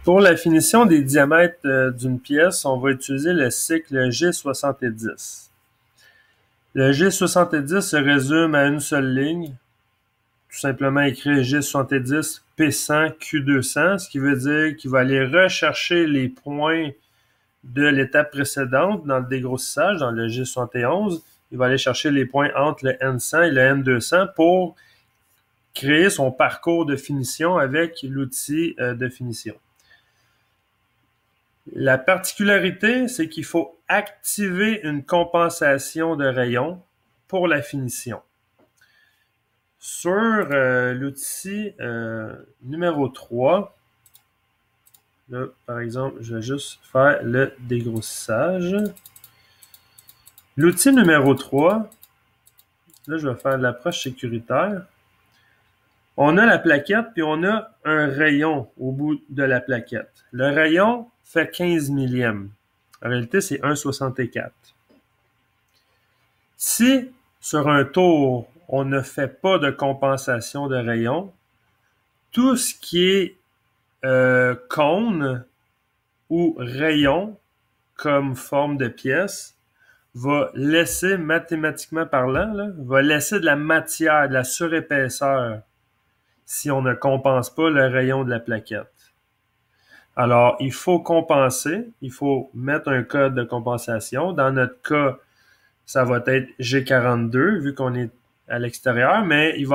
Pour la finition des diamètres d'une pièce, on va utiliser le cycle G70. Le G70 se résume à une seule ligne, tout simplement écrire G70 P100 Q200, ce qui veut dire qu'il va aller rechercher les points de l'étape précédente dans le dégrossissage, dans le G71. Il va aller chercher les points entre le N100 et le N200 pour créer son parcours de finition avec l'outil de finition. La particularité, c'est qu'il faut activer une compensation de rayon pour la finition. Sur l'outil numéro 3, là, par exemple, je vais juste faire le dégrossissage. L'outil numéro 3, là, je vais faire de l'approche sécuritaire. On a la plaquette, puis on a un rayon au bout de la plaquette. Le rayon fait 15 millièmes. En réalité, c'est 1,64. Si, sur un tour, on ne fait pas de compensation de rayon, tout ce qui est cône ou rayon comme forme de pièce va laisser, mathématiquement parlant, va laisser de la matière, de la surépaisseur si on ne compense pas le rayon de la plaquette. Alors, il faut compenser, il faut mettre un code de compensation. Dans notre cas, ça va être G42, vu qu'on est à l'extérieur, mais il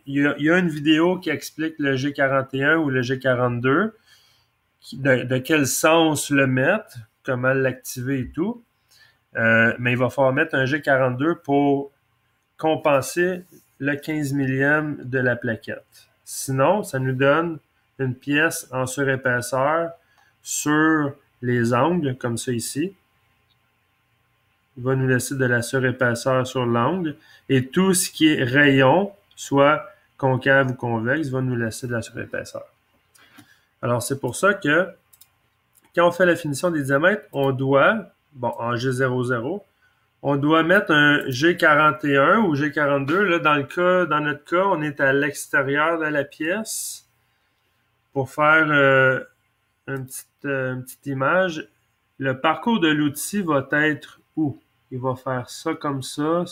y a une vidéo qui explique le G41 ou le G42, de quel sens le mettre, comment l'activer et tout. Mais il va falloir mettre un G42 pour compenser le 15 millième de la plaquette. Sinon, ça nous donne une pièce en surépaisseur sur les angles, comme ça ici. Il va nous laisser de la surépaisseur sur l'angle. Et tout ce qui est rayon, soit concave ou convexe, va nous laisser de la surépaisseur. Alors, c'est pour ça que quand on fait la finition des diamètres, on doit, bon, en G00, on doit mettre un G41 ou G42. Là, dans notre cas, on est à l'extérieur de la pièce. Pour faire une petite image, le parcours de l'outil va être où? Il va faire ça comme ça,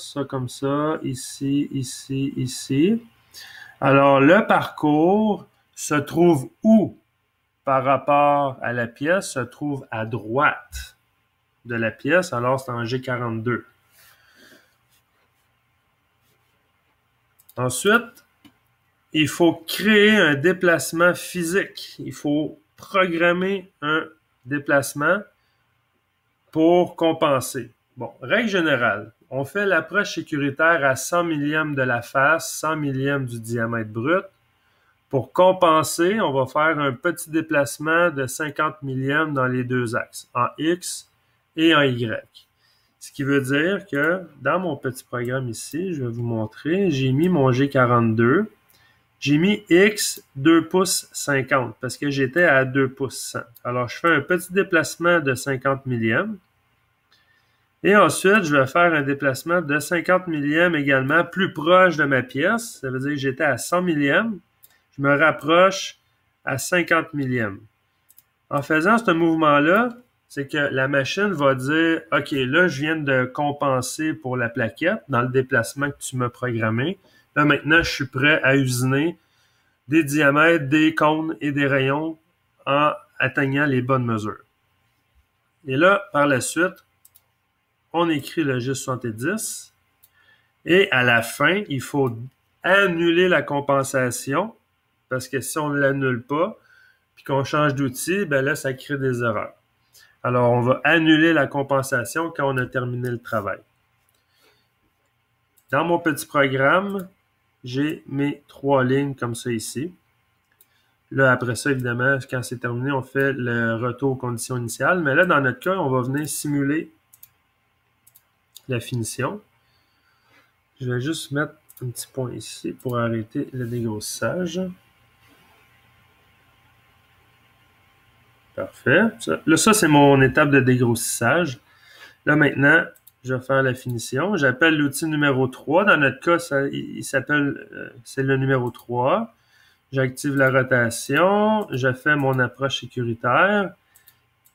ici, ici, ici. Alors, le parcours se trouve où par rapport à la pièce? Se trouve à droite de la pièce, alors c'est en G42. Ensuite, il faut créer un déplacement physique. Il faut programmer un déplacement pour compenser. Bon, règle générale, on fait l'approche sécuritaire à 100 millièmes de la face, 100 millièmes du diamètre brut. Pour compenser, on va faire un petit déplacement de 50 millièmes dans les deux axes, en X et en Y. Ce qui veut dire que dans mon petit programme ici, je vais vous montrer, j'ai mis mon G42. J'ai mis X 2 pouces 50 parce que j'étais à 2 pouces 100. Alors, je fais un petit déplacement de 50 millièmes. Et ensuite, je vais faire un déplacement de 50 millièmes également plus proche de ma pièce. Ça veut dire que j'étais à 100 millièmes. Je me rapproche à 50 millièmes. En faisant ce mouvement-là, c'est que la machine va dire « OK, là, je viens de compenser pour la plaquette dans le déplacement que tu m'as programmé. Là, maintenant, je suis prêt à usiner des diamètres, des cônes et des rayons en atteignant les bonnes mesures. » Et là, par la suite, on écrit le G70. Et à la fin, il faut annuler la compensation parce que si on ne l'annule pas puis qu'on change d'outil, ben là, ça crée des erreurs. Alors, on va annuler la compensation quand on a terminé le travail. Dans mon petit programme, j'ai mes 3 lignes comme ça ici. Là, après ça, évidemment, quand c'est terminé, on fait le retour aux conditions initiales. Mais là, dans notre cas, on va venir simuler la finition. Je vais juste mettre un petit point ici pour arrêter le dégrossissage. Parfait. Là, ça, c'est mon étape de dégrossissage. Là, maintenant, je vais faire la finition. J'appelle l'outil numéro 3. Dans notre cas, il s'appelle, c'est le numéro 3. J'active la rotation. Je fais mon approche sécuritaire.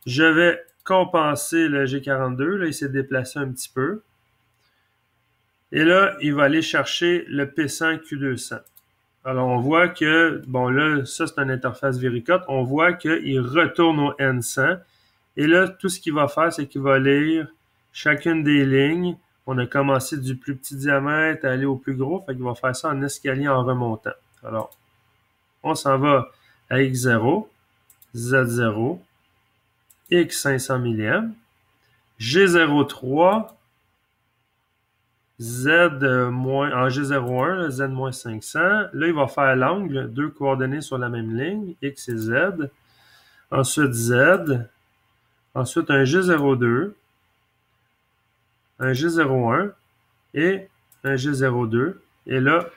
Je vais compenser le G42. Là, il s'est déplacé un petit peu. Et là, il va aller chercher le P100 Q200. Alors, on voit que, bon là, ça c'est une interface Vericut. On voit qu'il retourne au N100. Et là, tout ce qu'il va faire, c'est qu'il va lire chacune des lignes. On a commencé du plus petit diamètre à aller au plus gros. Fait qu'il va faire ça en escalier en remontant. Alors, on s'en va à X0, Z0, X500 millième, G03, Z- en G01, Z-500. Là, il va faire l'angle, deux coordonnées sur la même ligne, X et Z. Ensuite, Z. Ensuite, un G02, un G01 et un G02. Et là,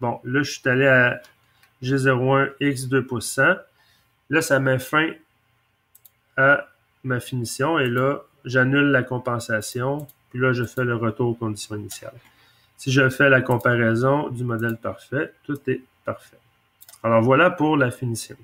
bon, là, je suis allé à G01 X2 pouces 100. Là, ça met fin à ma finition. Et là, j'annule la compensation. Puis là, je fais le retour aux conditions initiales. Si je fais la comparaison du modèle parfait, tout est parfait. Alors voilà pour la finition.